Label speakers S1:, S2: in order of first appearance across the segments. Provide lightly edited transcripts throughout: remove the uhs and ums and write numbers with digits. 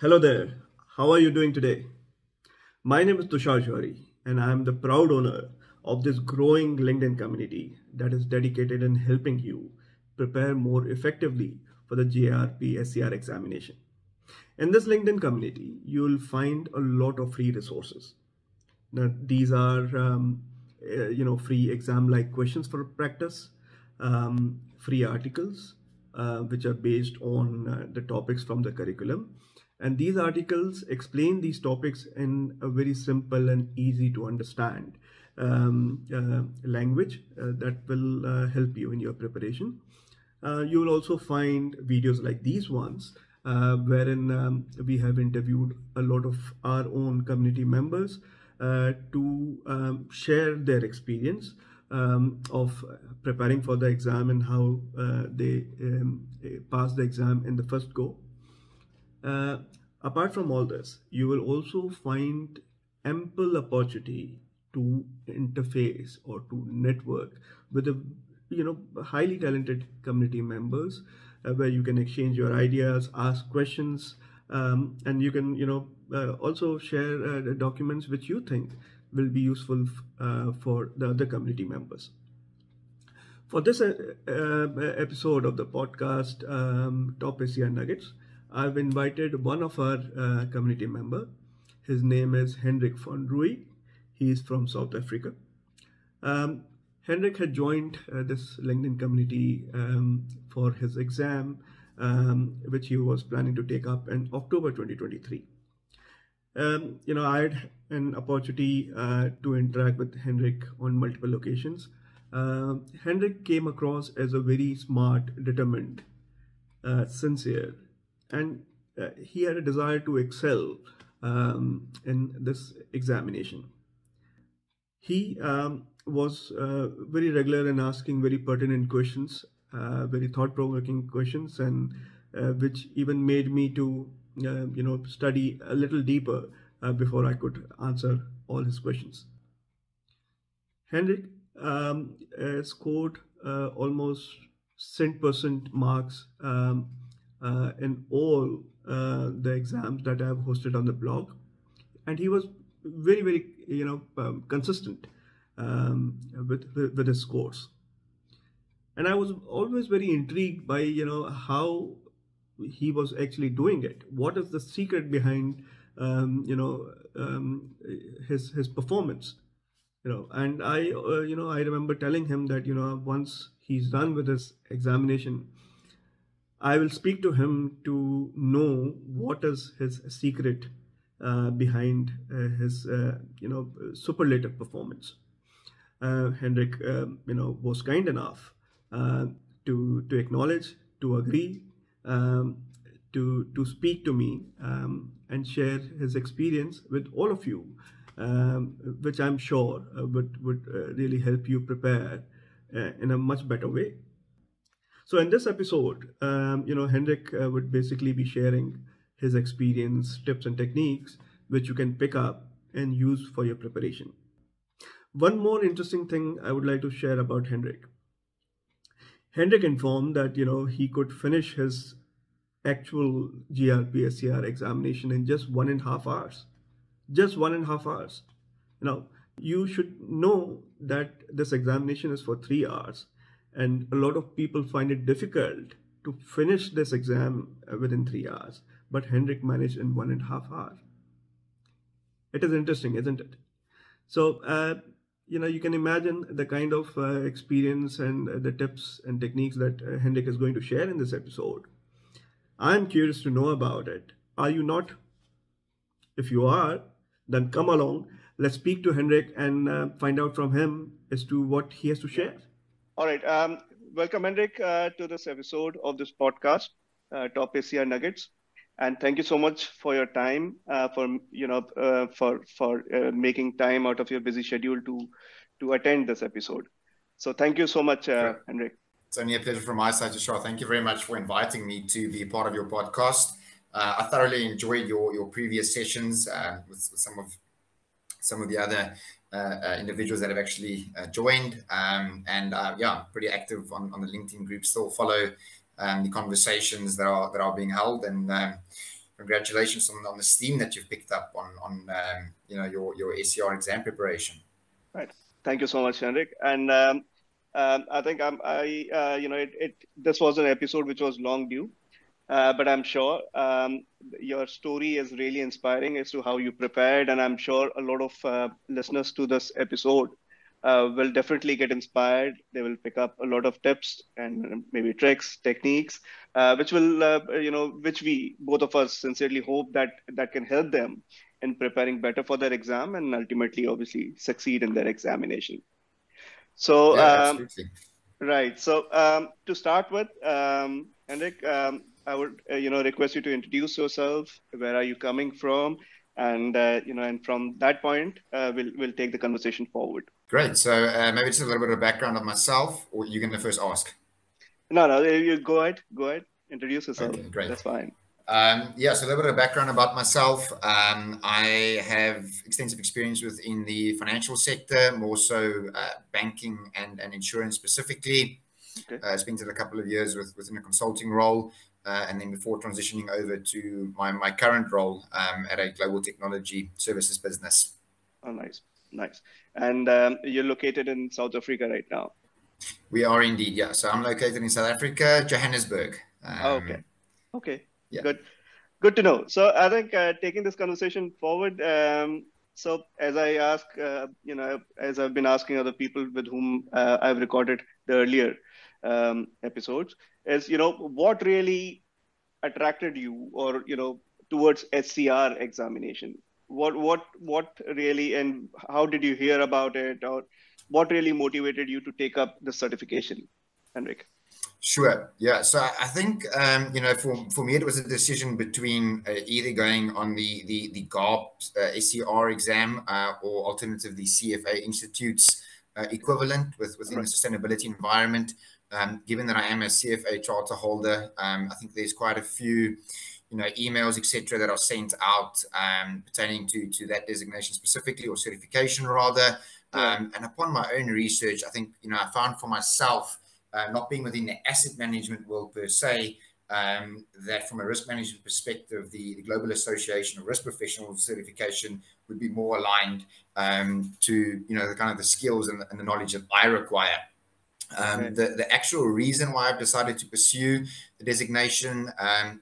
S1: Hello there. How are you doing today? My name is Tushar Johri, and I am the proud owner of this growing LinkedIn community that is dedicated in helping you prepare more effectively for the GARP SCR examination. In this LinkedIn community, you will find a lot of free resources. Now, these are free exam-like questions for practice, free articles which are based on the topics from the curriculum, and these articles explain these topics in a very simple and easy to understand language that will help you in your preparation. You will also find videos like these ones wherein we have interviewed a lot of our own community members to share their experience of preparing for the exam and how they pass the exam in the first go. Apart from all this, you will also find ample opportunity to interface or to network with the highly talented community members where you can exchange your ideas, ask questions, and you can also share the documents which you think will be useful for the other community members. For this episode of the podcast, Top SCR Nuggets, I've invited one of our community member. His name is Heinrich van Rooy. He is from South Africa. Heinrich had joined this LinkedIn community for his exam, which he was planning to take up in October 2023. I had an opportunity to interact with Heinrich on multiple occasions. Heinrich came across as a very smart, determined, sincere, and he had a desire to excel in this examination. He was very regular in asking very pertinent questions, very thought-provoking questions, and which even made me to study a little deeper before I could answer all his questions. Heinrich scored almost 100% marks in all the exams that I have hosted on the blog, and he was very consistent with his scores. And I was always very intrigued by how he was actually doing it. What is the secret behind his performance? And I remember telling him that once he's done with his examination, I will speak to him to know what is his secret behind his superlative performance. Heinrich was kind enough to acknowledge, to agree, to speak to me and share his experience with all of you, which I'm sure would really help you prepare in a much better way. So in this episode, Heinrich would basically be sharing his experience, tips, and techniques which you can pick up and use for your preparation. One more interesting thing I would like to share about Heinrich. Heinrich informed that he could finish his actual GRP SCR examination in just 1.5 hours. Just 1.5 hours. Now, you should know that this examination is for 3 hours, and a lot of people find it difficult to finish this exam within 3 hours, but Heinrich managed in 1.5 hours. It is interesting, isn't it? So, you can imagine the kind of experience and the tips and techniques that Heinrich is going to share in this episode. I'm curious to know about it. Are you not? If you are, then come along. Let's speak to Heinrich and find out from him as to what he has to share. All right. Welcome, Heinrich, to this episode of this podcast, Top SCR Nuggets. And thank you so much for your time, for making time out of your busy schedule to attend this episode. So thank you so much,
S2: Sure.
S1: Heinrich.
S2: It's only a pleasure from my side, Tushar. Thank you very much for inviting me to be a part of your podcast. I thoroughly enjoyed your previous sessions with some of the other individuals that have actually joined. I'm pretty active on the LinkedIn group. Still follow the conversations that are being held, and congratulations on the steam that you've picked up on your SCR exam preparation.
S3: Right. Thank you so much, Heinrich. And I think this was an episode which was long due, but I'm sure your story is really inspiring as to how you prepared, and I'm sure a lot of listeners to this episode will definitely get inspired. They will pick up a lot of tips and maybe tricks, techniques, which will, which we both of us sincerely hope that can help them in preparing better for their exam and ultimately, obviously, succeed in their examination. So,
S2: yeah, absolutely.
S3: Right. So, to start with, Henrik, I would, request you to introduce yourself. Where are you coming from? And and from that point, we'll take the conversation forward.
S2: Great. So maybe just a little bit of background of myself, or you're going to first ask?
S3: No, you go ahead. Go ahead. Introduce yourself.
S2: Okay, great.
S3: That's fine.
S2: So a little bit of background about myself. I have extensive experience within the financial sector, more so banking and insurance specifically.
S3: Okay.
S2: Spent a couple of years within a consulting role, and then before transitioning over to my current role at a global technology services business.
S3: Oh, nice. And you're located in South Africa right now?
S2: We are indeed, yeah. So I'm located in South Africa, Johannesburg.
S3: Okay.
S2: Yeah.
S3: Good to know. So I think taking this conversation forward, so as I ask, as I've been asking other people with whom I've recorded the earlier episodes, is, what really attracted you or, towards SCR examination? What really, and how did you hear about it, or what really motivated you to take up the certification, Henrik?
S2: Sure. Yeah. So I think, for me, it was a decision between either going on the GARP SCR exam or alternatively CFA Institute's equivalent within the sustainability environment. Given that I am a CFA charter holder, I think there's quite a few, emails, etc., that are sent out pertaining to that designation specifically, or certification rather. And upon my own research, I think, I found for myself, not being within the asset management world per se, that from a risk management perspective, the Global Association of Risk Professionals certification would be more aligned to the kind of the skills and the knowledge that I require. The actual reason why I've decided to pursue the designation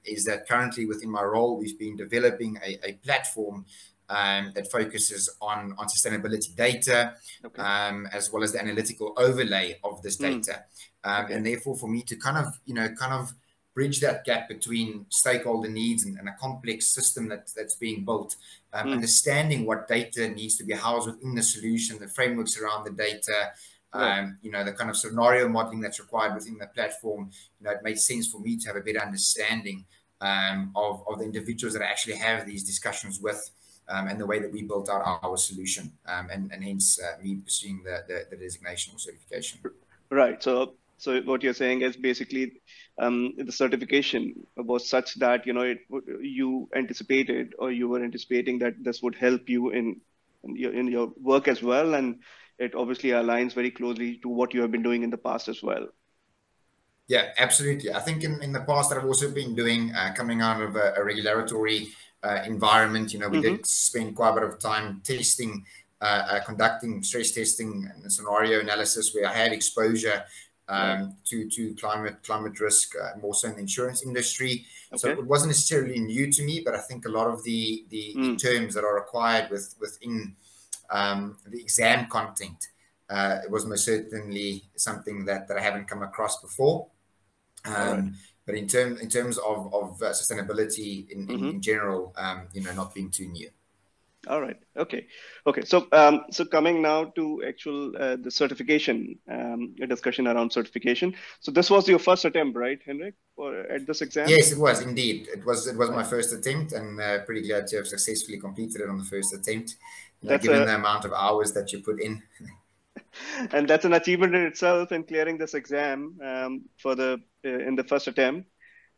S2: is that currently within my role, we've been developing a platform that focuses on sustainability data, as well as the analytical overlay of this data. And therefore, for me to kind of bridge that gap between stakeholder needs and a complex system that's being built, understanding what data needs to be housed within the solution, the frameworks around the data, the kind of scenario modeling that's required within the platform, it made sense for me to have a better understanding of the individuals that I actually have these discussions with, and the way that we built out our solution, and hence me pursuing the designation or certification.
S3: Right. So what you're saying is basically the certification was such that you anticipated, or you were anticipating, that this would help you in your work as well, and it obviously aligns very closely to what you have been doing in the past as well.
S2: Yeah, absolutely. I think in the past that I've also been doing, coming out of a regulatory environment, we did spend quite a bit of time testing, conducting stress testing and scenario analysis, where I had exposure to climate risk, more so in the insurance industry. So it wasn't necessarily new to me, but I think a lot of the terms that are required within the exam content, it was most certainly something that I haven't come across before. But in terms of sustainability in general, not being too new.
S3: All right. Okay. So coming now to actual the certification, a discussion around certification. So this was your first attempt, right, Henrik, at this exam?
S2: Yes, it was indeed. It was my first attempt, and pretty glad to have successfully completed it on the first attempt. Given the amount of hours that you put in.
S3: And that's an achievement in itself, in clearing this exam in the first attempt.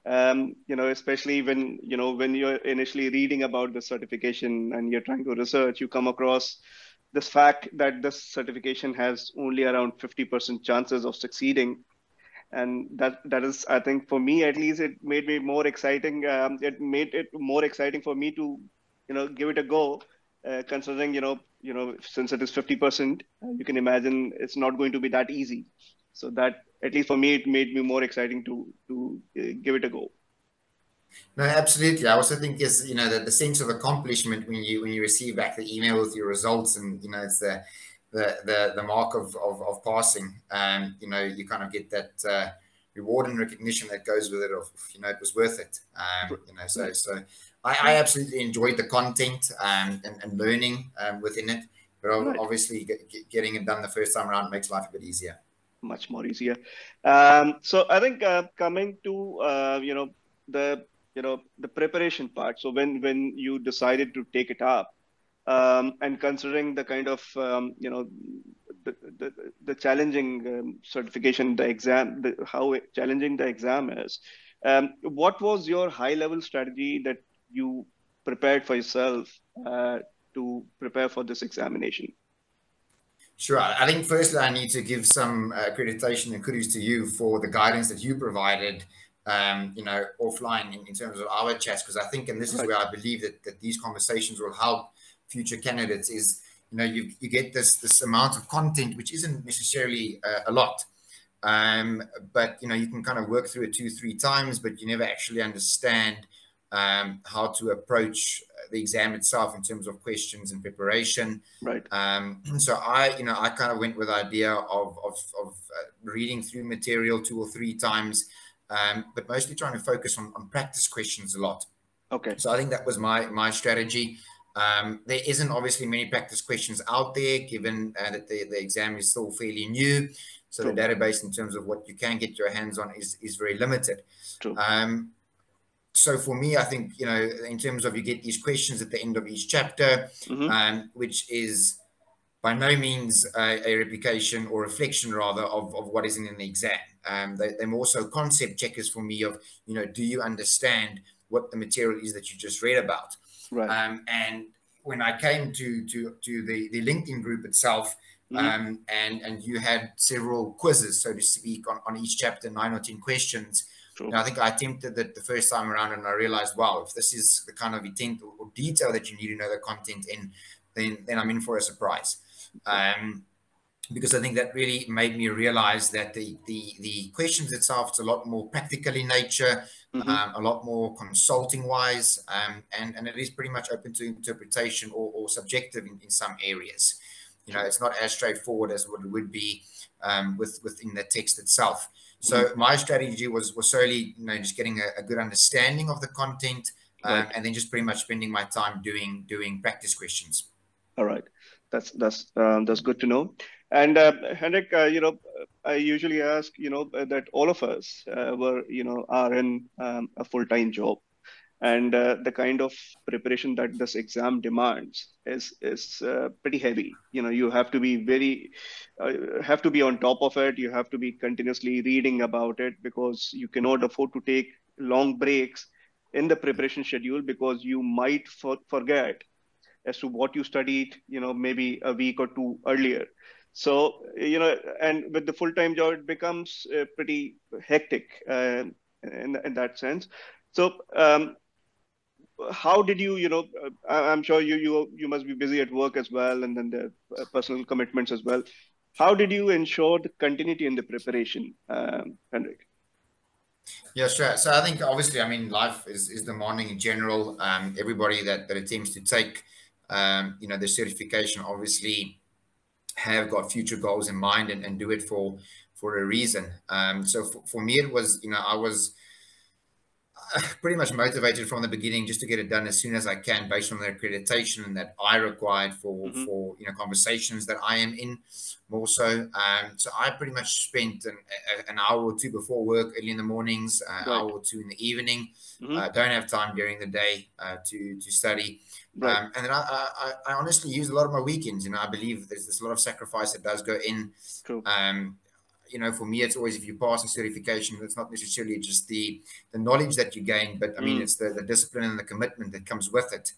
S3: Especially when you're initially reading about the certification and you're trying to research, you come across this fact that this certification has only around 50% chances of succeeding. And that is, I think, for me at least, it made me more exciting. It made it more exciting for me to, give it a go. Considering, since it is 50%, you can imagine it's not going to be that easy. So that, at least for me, it made me more exciting to give it a go.
S2: No, absolutely. I also think is, the sense of accomplishment when you receive back the email with your results, and it's the mark of passing. You kind of get that reward and recognition that goes with it. Of it was worth it. So I absolutely enjoyed the content and learning within it. But obviously, getting it done the first time around makes life a bit easier.
S3: Much more easier. So I think coming to the preparation part. So when you decided to take it up, and considering the kind of the challenging certification, the exam, how challenging the exam is, what was your high level strategy that you prepared for yourself to prepare for this examination?
S2: Sure. I think firstly, I need to give some accreditation and kudos to you for the guidance that you provided, offline in terms of our chats, because I think, and this is where I believe that these conversations will help future candidates, is, you get this amount of content, which isn't necessarily a lot. But, you can kind of work through it 2-3 times, but you never actually understand how to approach the exam itself in terms of questions and preparation.
S3: Right.
S2: So I kind of went with the idea of reading through material 2 or 3 times, but mostly trying to focus on practice questions a lot.
S3: Okay.
S2: So I think that was my strategy. There isn't obviously many practice questions out there, given that the exam is still fairly new. So the database in terms of what you can get your hands on is very limited.
S3: True.
S2: So for me, I think, in terms of, you get these questions at the end of each chapter, which is by no means a replication or reflection rather of what is in the exam. They're more so concept checkers for me of, do you understand what the material is that you just read about?
S3: Right.
S2: And when I came to the LinkedIn group itself, and you had several quizzes, so to speak, on each chapter, 9 or 10 questions. I think I attempted that the first time around, and I realized, wow, if this is the kind of intent or detail that you need to know the content in, then I'm in for a surprise. Because I think that really made me realize that the questions itself, it's a lot more practical in nature, a lot more consulting wise, and it is pretty much open to interpretation or subjective in some areas. It's not as straightforward as what it would be within the text itself. So my strategy was solely, just getting a good understanding of the content, and then just pretty much spending my time doing practice questions.
S3: All right, that's good to know. And Henrik, I usually ask, that all of us are in a full-time job, and the kind of preparation that this exam demands is pretty heavy. You have to be have to be on top of it. You have to be continuously reading about it, because you cannot afford to take long breaks in the preparation schedule, because you might forget as to what you studied, maybe a week or 2 earlier. So, and with the full-time job, it becomes pretty hectic in that sense. So, how did you, I'm sure you must be busy at work as well, and then the personal commitments as well. How did you ensure the continuity in the preparation, Henrik?
S2: Yeah, sure. So I think obviously, life is demanding in general. Everybody that attempts to take, the certification obviously have got future goals in mind and do it for a reason. So for me, it was, I was pretty much motivated from the beginning just to get it done as soon as I can, based on the accreditation that I required for conversations that I am in more so. So I pretty much spent an hour or 2 before work, early in the mornings, an hour or 2 in the evening. Don't have time during the day to study. And then I honestly use a lot of my weekends. I believe there's a lot of sacrifice that does go in.
S3: True.
S2: For me, it's always, if you pass a certification, it's not necessarily just the knowledge that you gain, but it's the discipline and the commitment that comes with it,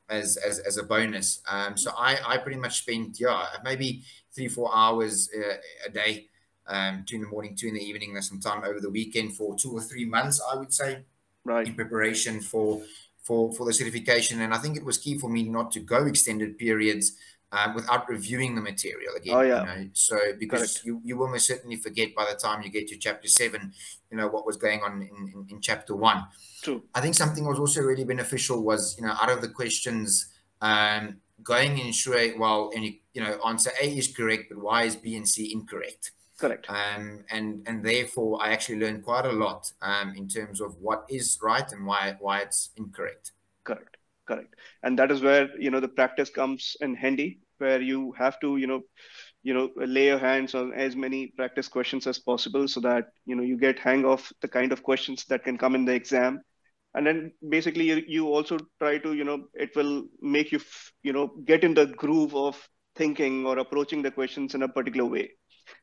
S2: as a bonus. So I pretty much spent maybe 3-4 hours a day 2 in the morning, 2 in the evening, there's some time over the weekend for 2 or 3 months, I would say,
S3: Right.
S2: in preparation for the certification. And I think it was key for me not to go extended periods without reviewing the material again.
S3: Oh, yeah.
S2: So because you will most certainly forget by the time you get to chapter 7, what was going on in chapter 1.
S3: True.
S2: I think something was also really beneficial was, out of the questions, going and ensuring, well, and answer A is correct, but why is B and C incorrect?
S3: Correct.
S2: And therefore, I actually learned quite a lot in terms of what is right and why it's incorrect.
S3: Correct. And that is where, the practice comes in handy, where you have to, lay your hands on as many practice questions as possible so that, you get hang of the kind of questions that can come in the exam. And then basically you also try to, it will make you, get in the groove of thinking or approaching the questions in a particular way.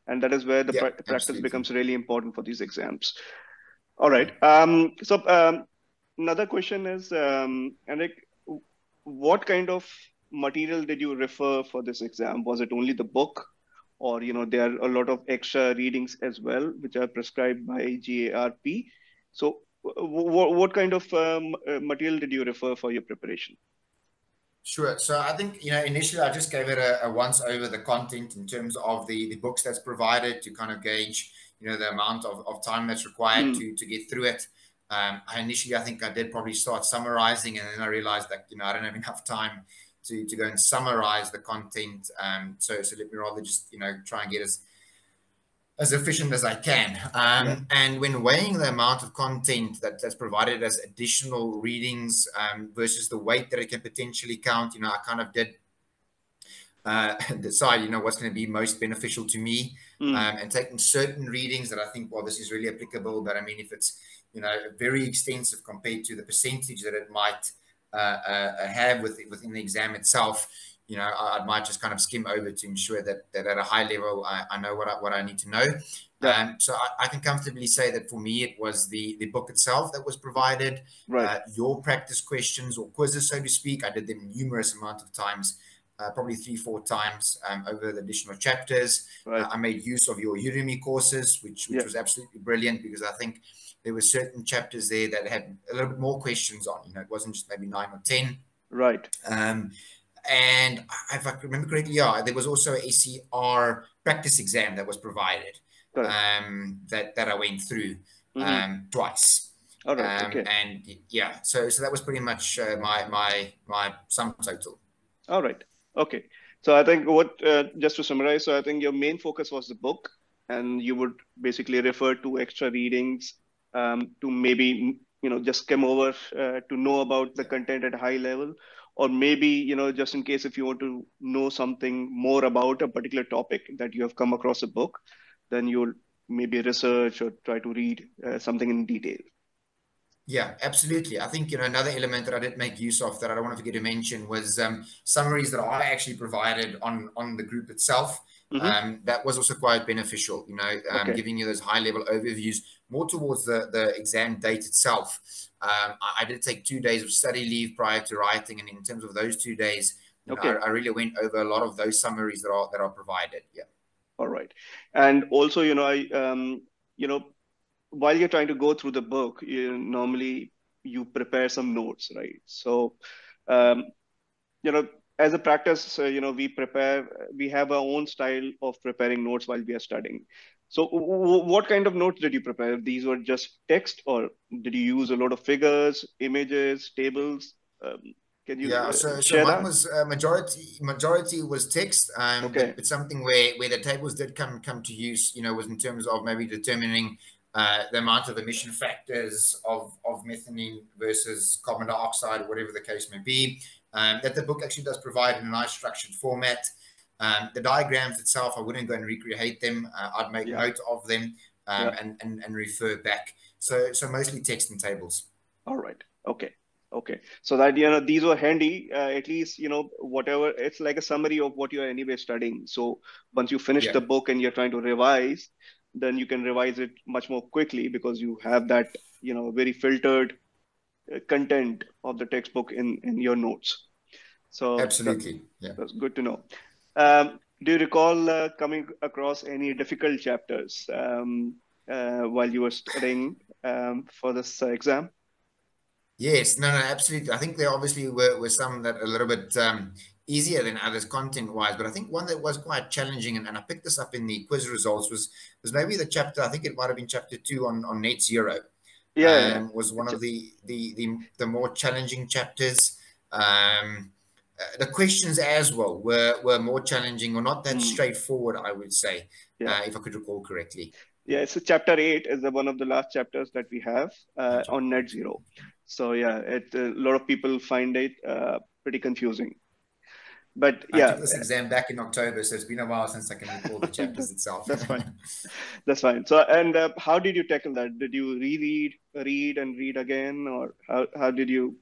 S3: And that is where the practice
S2: absolutely
S3: becomes really important for these exams. All right. So another question is, Henrik, what kind of material did you refer for this exam? Was it only the book, or there are a lot of extra readings as well, which are prescribed by GARP? So what kind of material did you refer for your preparation?
S2: Sure. So I think, initially I just gave it a once over the content in terms of the books that's provided to kind of gauge, the amount of time that's required to get through it. Initially, I think I did probably start summarizing, and then I realized that, I don't have enough time to go and summarize the content. So let me rather just, try and get as efficient as I can. And when weighing the amount of content that's provided as additional readings versus the weight that it can potentially count, I kind of did decide, what's going to be most beneficial to me, and taking certain readings that I think, well, this is really applicable. But I mean, if it's, very extensive compared to the percentage that it might have within the exam itself, I might just kind of skim over to ensure that at a high level, I know what I need to know. So I can comfortably say that for me, it was the book itself that was provided, your practice questions or quizzes, so to speak. I did them numerous amount of times, probably 3-4 times over the additional chapters. I made use of your Udemy courses, which was absolutely brilliant, because I think there were certain chapters there that had a little bit more questions on. It wasn't just maybe 9 or 10.
S3: Right.
S2: And if I remember correctly, there was also a ACR practice exam that was provided, that I went through twice.
S3: All right. Okay.
S2: And so that was pretty much my sum total.
S3: All right. Okay. So I think just to summarize, so I think your main focus was the book, and you would basically refer to extra readings to maybe, just skim over to know about the content at a high level, or maybe, just in case if you want to know something more about a particular topic that you have come across a book, then you'll maybe research or try to read something in detail.
S2: Yeah, absolutely. I think, another element that I did make use of that I don't want to forget to mention was summaries that I actually provided on the group itself. That was also quite beneficial, giving you those high level overviews more towards the exam date itself. I did take 2 days of study leave prior to writing, and in terms of those 2 days, I really went over a lot of those summaries that are provided. Yeah.
S3: All right. And also, while you're trying to go through the book, normally you prepare some notes, right? So, as a practice, we have our own style of preparing notes while we are studying. So what kind of notes did you prepare? These were just text, or did you use a lot of figures, images, tables? Can you share
S2: mine
S3: that?
S2: was majority was text. But something where the tables did come to use, was in terms of maybe determining the amount of emission factors of methane versus carbon dioxide, or whatever the case may be. That the book actually does provide in a nice structured format. The diagrams itself, I wouldn't go and recreate them. I'd make note of them and refer back. So mostly text and tables.
S3: All right. Okay. So that, these were handy, at least, whatever, it's like a summary of what you are anyway studying. So once you finish the book and you're trying to revise, then you can revise it much more quickly, because you have that, very filtered content of the textbook in your notes. So
S2: absolutely,
S3: that's good to know. Do you recall coming across any difficult chapters while you were studying for this exam?
S2: Yes, no, absolutely. I think there obviously were some that are a little bit easier than others content-wise, but I think one that was quite challenging, and I picked this up in the quiz results, was maybe the chapter, I think it might have been chapter 2 on net zero.
S3: Yeah.
S2: Was one of the more challenging chapters. The questions as well were more challenging, or not that straightforward, I would say,
S3: Yeah.
S2: if I could recall correctly.
S3: Yeah, so chapter 8 is one of the last chapters that we have on net zero. So yeah, a lot of people find it pretty confusing. But
S2: I
S3: yeah,
S2: took this exam back in October, so it's been a while since I can recall the chapters itself.
S3: that's fine. That's fine. So, and how did you tackle that? Did you read and read again, or how did you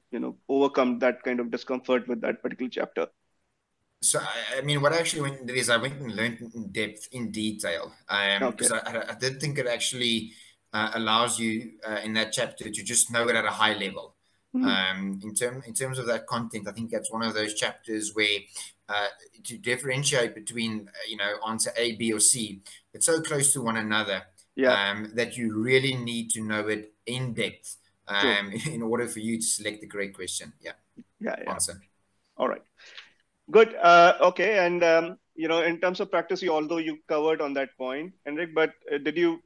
S3: overcome that kind of discomfort with that particular chapter?
S2: So, I mean, what I actually went and did is I went and learned in depth, in detail, because I did think it actually allows you in that chapter to just know it at a high level. In terms of that content, I think that's one of those chapters where to differentiate between answer A, B, or C, it's so close to one another that you really need to know it in depth in order for you to select the correct question. Answer.
S3: All right. Good. Okay. And, in terms of practice, although you covered on that point, Heinrich, but did you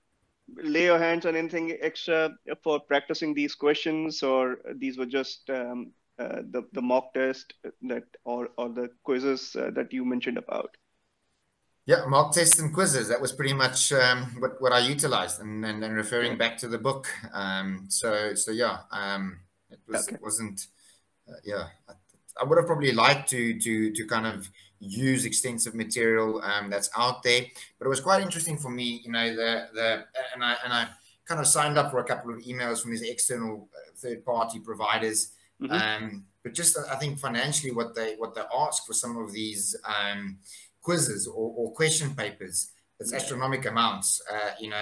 S3: lay your hands on anything extra for practicing these questions, or these were just the mock test that or the quizzes that you mentioned about?
S2: Yeah, mock tests and quizzes. That was pretty much what I utilized, and referring back to the book. It wasn't. I would have probably liked to kind of use extensive material that's out there, but it was quite interesting for me. And I kind of signed up for a couple of emails from these external third-party providers. But just I think financially, what they ask for some of these quizzes or question papers, it's astronomical amounts,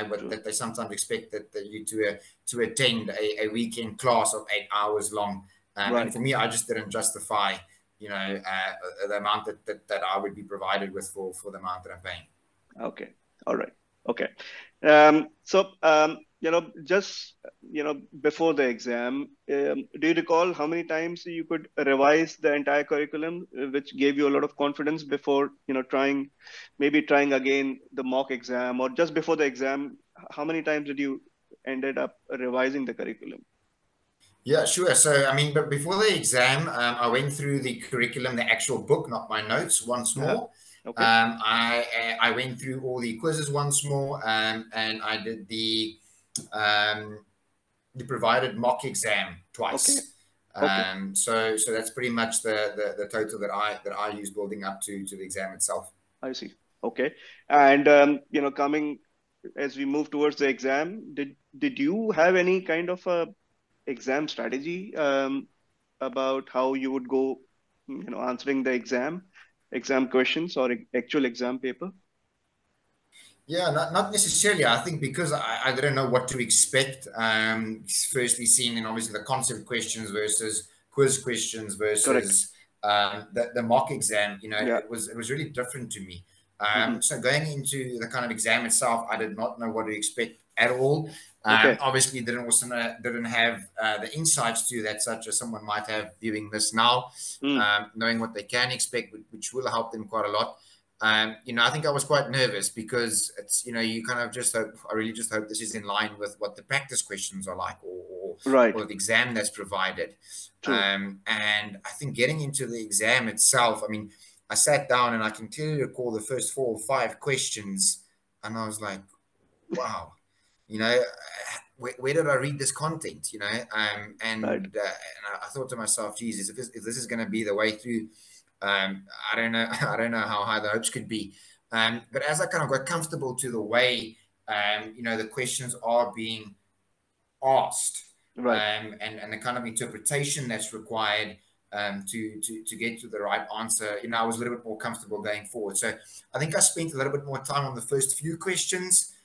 S2: but that they sometimes expect that you to attend a weekend class of 8 hours long. And for me, I just didn't justify, the amount that I would be provided with for the amount that I'm paying.
S3: Okay. All right. Okay. Just, before the exam, do you recall how many times you could revise the entire curriculum, which gave you a lot of confidence before, trying again the mock exam, or just before the exam? How many times did you ended up revising the curriculum?
S2: Yeah, sure. So, I mean, but before the exam, I went through the curriculum, the actual book, not my notes, once more.
S3: Okay.
S2: I went through all the quizzes once more, and I did the provided mock exam twice. So that's pretty much the total that I used building up to the exam itself.
S3: I see. Okay. And coming as we move towards the exam, did you have any kind of a exam strategy about how you would go, answering the exam questions or actual exam paper?
S2: Yeah, not necessarily. I think because I didn't know what to expect. Firstly, seeing and obviously the concept questions versus quiz questions versus the mock exam. It was really different to me. So going into the kind of exam itself, I did not know what to expect at all. Obviously, didn't have the insights to that, such as someone might have viewing this now, knowing what they can expect, which will help them quite a lot. I think I was quite nervous because it's, you kind of just hope, I really just hope this is in line with what the practice questions are like, or the exam that's provided. And I think getting into the exam itself, I mean, I sat down and I can clearly recall the first 4 or 5 questions, and I was like, wow, where did I read this content? And I thought to myself, Jesus, if this is going to be the way through, I don't know how high the hopes could be. But as I kind of got comfortable to the way, the questions are being asked, and the kind of interpretation that's required to get to the right answer, I was a little bit more comfortable going forward. So I think I spent a little bit more time on the first few questions,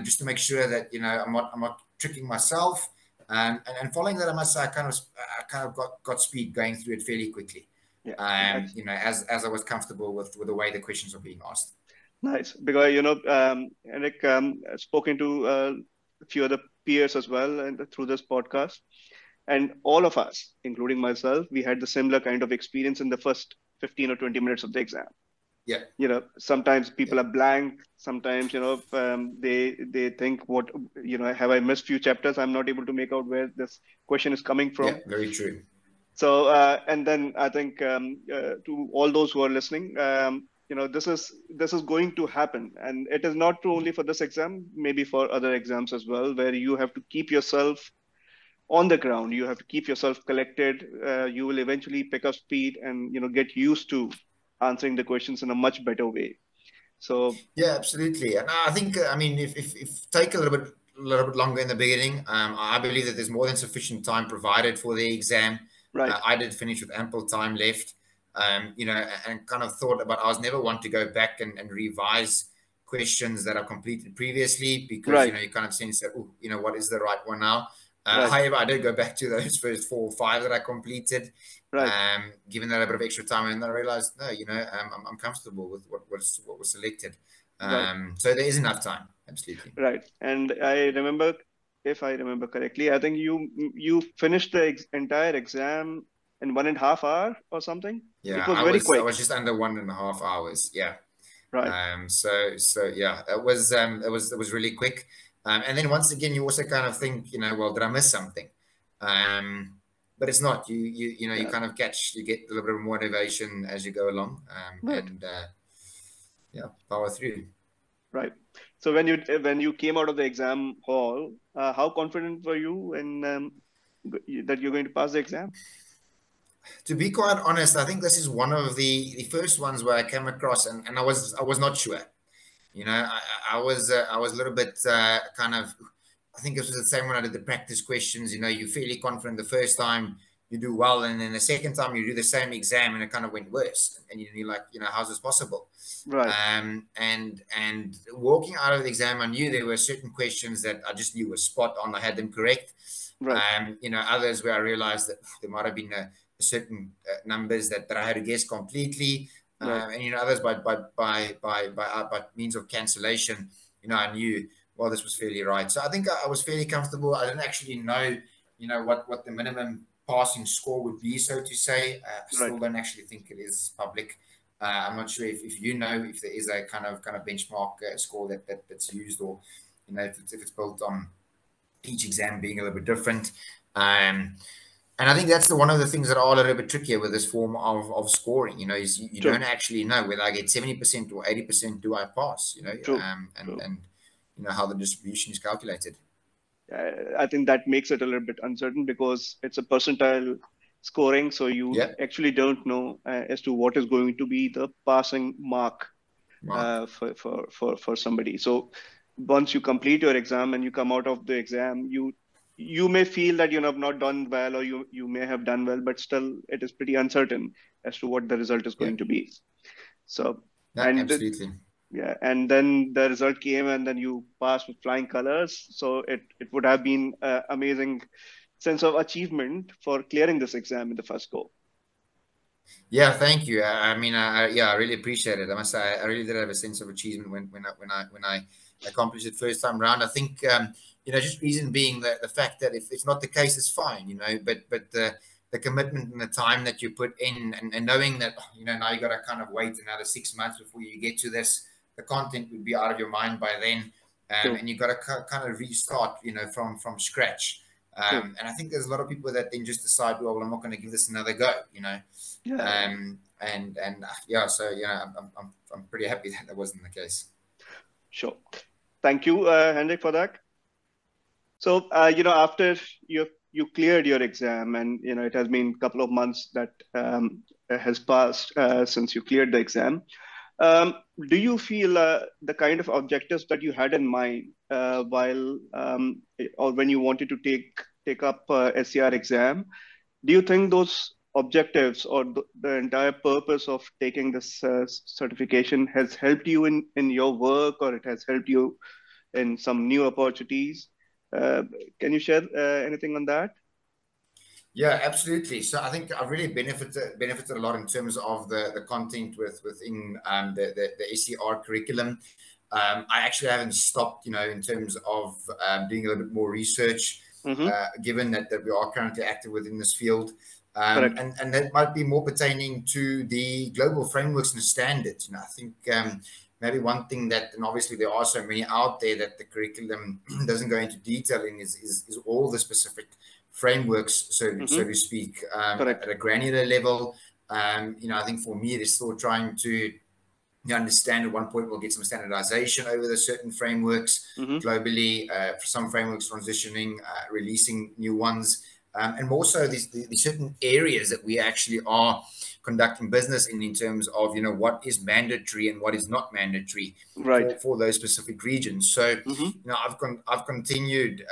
S2: just to make sure that I'm not tricking myself. And following that, I must say I kind of got speed going through it fairly quickly.
S3: Yeah.
S2: you know, as I was comfortable with the way the questions were being asked.
S3: Nice. Because, Henrik, I've spoken to a few other peers as well and through this podcast. And all of us, including myself, we had the similar kind of experience in the first 15 or 20 minutes of the exam.
S2: Yeah.
S3: Sometimes people are blank. Sometimes, they think, what, have I missed few chapters? I'm not able to make out where this question is coming from.
S2: Yeah, very true.
S3: So, and then I think to all those who are listening, this is going to happen, and it is not true only for this exam, maybe for other exams as well, where you have to keep yourself on the ground. You have to keep yourself collected. You will eventually pick up speed and get used to answering the questions in a much better way. So
S2: yeah, absolutely. And I think I mean if take a little bit longer in the beginning, I believe that there's more than sufficient time provided for the exam.
S3: right.
S2: I did finish with ample time left. And kind of thought about I was never one to go back and revise questions that are completed previously, because
S3: Right.
S2: you kind of sense that, oh, what is the right one now.
S3: Right.
S2: However, I did go back to those first 4 or 5 that I completed,
S3: Right.
S2: given that a bit of extra time, and I realized, no, I'm comfortable with what was selected.
S3: Right.
S2: So there is enough time, absolutely.
S3: Right. And I remember, if I remember correctly, I think you finished the entire exam in 1.5 hours or something.
S2: Yeah,
S3: It was very quick.
S2: I was just under 1.5 hours. Yeah.
S3: Right.
S2: So yeah, it was really quick. And then once again, you also kind of think, well, did I miss something? But it's not. You
S3: Yeah.
S2: kind of you get a little bit of motivation as you go along,
S3: Right.
S2: and power through.
S3: Right. So when you came out of the exam hall, how confident were you in that you're going to pass the exam?
S2: To be quite honest, I think this is one of the first ones where I came across, and I was not sure. I was a little bit kind of. I think it was the same when I did the practice questions. You're fairly confident the first time you do well, and then the second time you do the same exam and it kind of went worse, and you're like, how's this possible?
S3: Right.
S2: And walking out of the exam, I knew there were certain questions that I just knew were spot on. I had them correct.
S3: Right.
S2: Others where I realized that there might have been certain numbers that I had to guess completely.
S3: Right.
S2: And others by means of cancellation, I knew, well, this was fairly right. So I think I was fairly comfortable. I didn't actually know, what the minimum passing score would be, so to say. I still don't actually think it is public. I'm not sure if if there is a kind of benchmark score that's used, or if it's built on each exam being a little bit different. And I think that's one of the things that are a little bit trickier with this form of scoring. Is you don't actually know whether I get 70% or 80%. Do I pass?
S3: True.
S2: And how the distribution is calculated.
S3: I think that makes it a little bit uncertain because it's a percentile scoring, so you actually don't know as to what is going to be the passing mark for somebody. So once you complete your exam and you come out of the exam, you may feel that you have not done well, or you may have done well, but still it is pretty uncertain as to what the result is going to be. So
S2: absolutely.
S3: And then the result came, and then you passed with flying colors. So it would have been an amazing sense of achievement for clearing this exam in the first go.
S2: Yeah, thank you. I mean, I really appreciate it. I must say, I really did have a sense of achievement when I accomplished it first time around. I think just reason being the fact that if it's not the case, it's fine. But the commitment and the time that you put in, and knowing that now you got to kind of wait another 6 months before you get to this. The content would be out of your mind by then, and you got to kind of restart, from scratch. And I think there's a lot of people that then just decide, well, I'm not going to give this another go, So I'm pretty happy that wasn't the case.
S3: Sure. Thank you, Heinrich, for that. So, after you cleared your exam, and it has been a couple of months that has passed since you cleared the exam. Do you feel the kind of objectives that you had in mind while or when you wanted to take up SCR exam? Do you think those objectives or the entire purpose of taking this certification has helped you in your work, or it has helped you in some new opportunities? Can you share anything on that?
S2: Yeah, absolutely. So I think I've really benefited a lot in terms of the content within the SCR curriculum. I actually haven't stopped, in terms of doing a little bit more research,
S3: Mm-hmm.
S2: given that we are currently active within this field.
S3: Correct.
S2: And that might be more pertaining to the global frameworks and standards. I think maybe one thing that, and obviously there are so many out there that the curriculum doesn't go into detail in, is all the specific frameworks, so
S3: Mm-hmm.
S2: to speak,
S3: Correct.
S2: at a granular level. I think for me, it is still trying to understand. At one point we'll get some standardization over the certain frameworks
S3: Mm-hmm.
S2: globally, for some frameworks transitioning, releasing new ones, and more so these certain areas that we actually are conducting business in terms of what is mandatory and what is not mandatory
S3: Right.
S2: for those specific regions. So
S3: Mm-hmm.
S2: I've continued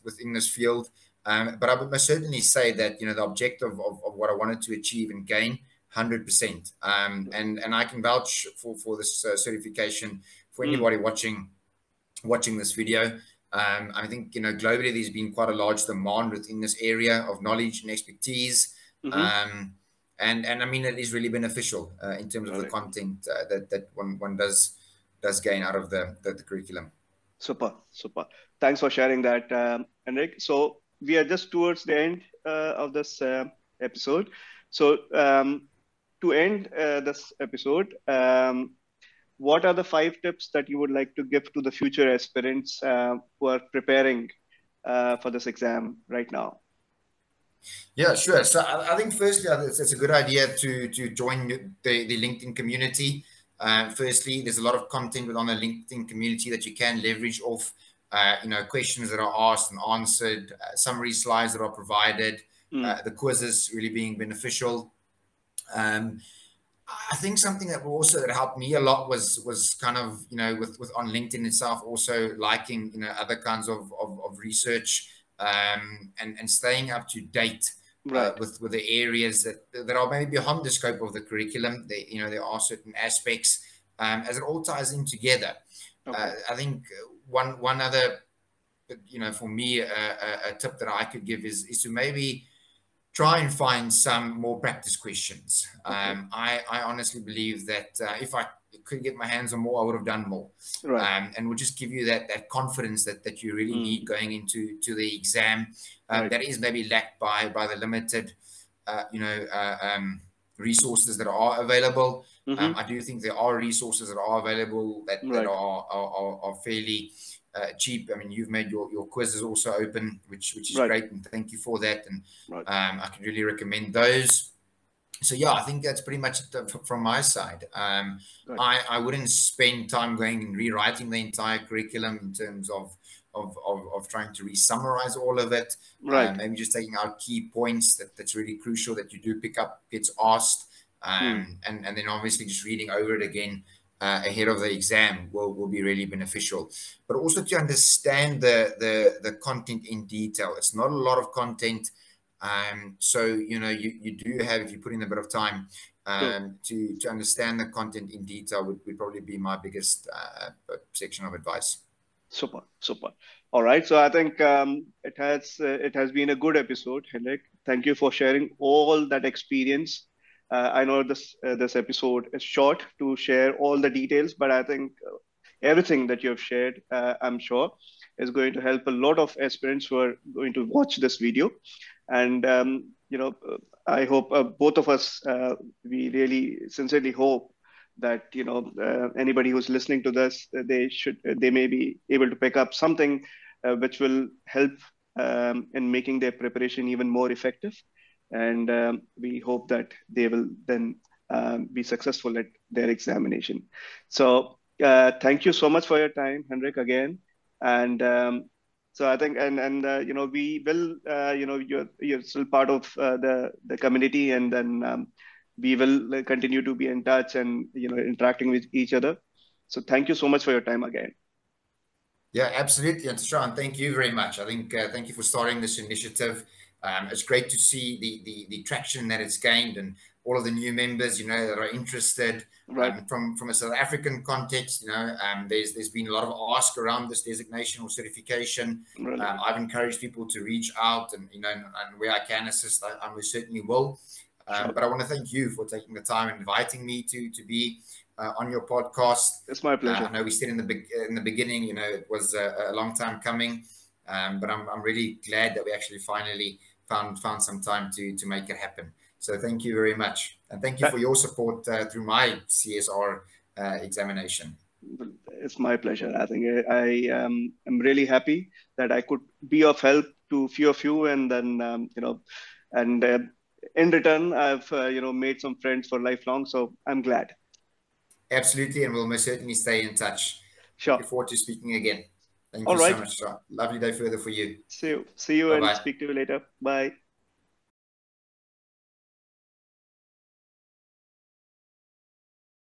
S2: within this field, but I would most certainly say that the objective of what I wanted to achieve and gain 100%. And I can vouch for this certification for
S3: Mm.
S2: anybody watching this video. I think globally there's been quite a large demand within this area of knowledge and expertise.
S3: Mm-hmm.
S2: And I mean it is really beneficial in terms of the
S3: Correct.
S2: content that one does gain out of the curriculum.
S3: Super, super. Thanks for sharing that, Henrik. So we are just towards the end of this episode. So to end this episode, what are the 5 tips that you would like to give to the future aspirants who are preparing for this exam right now?
S2: Yeah, sure. So I think firstly, it's a good idea to join the LinkedIn community. Firstly, there's a lot of content within the LinkedIn community that you can leverage off. Questions that are asked and answered, summary slides that are provided,
S3: Mm.
S2: the quizzes really being beneficial. Um, I think something that also that helped me a lot was kind of with on LinkedIn itself also liking other kinds of research, and staying up to date
S3: Right.
S2: with the areas that are maybe beyond the scope of the curriculum. There are certain aspects, as it all ties in together.
S3: Okay.
S2: I think one other for me a tip that I could give is to maybe try and find some more practice questions.
S3: Okay.
S2: I honestly believe that if I could get my hands on more, I would have done more,
S3: Right.
S2: and would just give you that confidence that you really
S3: Mm.
S2: need going into the exam,
S3: Right.
S2: that is maybe lacked by the limited resources that are available.
S3: Mm-hmm.
S2: I do think there are resources that are available that
S3: Right.
S2: are fairly cheap. I mean, you've made your quizzes also open, which is
S3: Right.
S2: great, and thank you for that. And
S3: Right.
S2: I can really recommend those. So yeah, I think that's pretty much it from my side.
S3: Right.
S2: I wouldn't spend time going and rewriting the entire curriculum in terms of trying to re-summarize all of it.
S3: Right.
S2: Maybe just taking out key points that's really crucial that you do pick up, gets asked,
S3: Mm.
S2: and then obviously just reading over it again ahead of the exam will be really beneficial. But also to understand the content in detail. It's not a lot of content. So you do have, if you put in a bit of time
S3: True.
S2: to understand the content in detail, would probably be my biggest section of advice.
S3: Super, super. All right. So I think it has been a good episode, Henrik. Thank you for sharing all that experience. I know this episode is short to share all the details, but I think everything that you have shared, I'm sure, is going to help a lot of aspirants who are going to watch this video. And I hope both of us, we really sincerely hope that anybody who's listening to this, they may be able to pick up something which will help in making their preparation even more effective, and we hope that they will then be successful at their examination. So thank you so much for your time, Henrik, again. And so I think, we will, you're still part of the community, and then we will continue to be in touch and interacting with each other. So thank you so much for your time again.
S2: Yeah, absolutely. And Tushar, thank you very much. I think thank you for starting this initiative. It's great to see the traction that it's gained, and all of the new members, you know, that are interested.
S3: Right.
S2: From a South African context, you know, there's been a lot of ask around this designation or certification.
S3: Really.
S2: I've encouraged people to reach out, and, you know, and where I can assist, I most certainly will.
S3: Sure.
S2: But I want to thank you for taking the time and inviting me to be on your podcast.
S3: It's my pleasure.
S2: I know we said in the beginning, you know, it was a long time coming, but I'm really glad that we actually finally found some time to make it happen. So thank you very much, and thank you for your support through my CSR examination.
S3: It's my pleasure. I think I am really happy that I could be of help to few of you, and then you know, and in return, I've you know, made some friends for lifelong. So I'm glad.
S2: Absolutely, and we'll most certainly stay in touch.
S3: Sure.
S2: Looking forward to speaking again. Thank
S3: All
S2: you
S3: right.
S2: so much, Tushar. Lovely day further for you.
S3: See you
S2: Bye-bye.
S3: and speak to you later. Bye.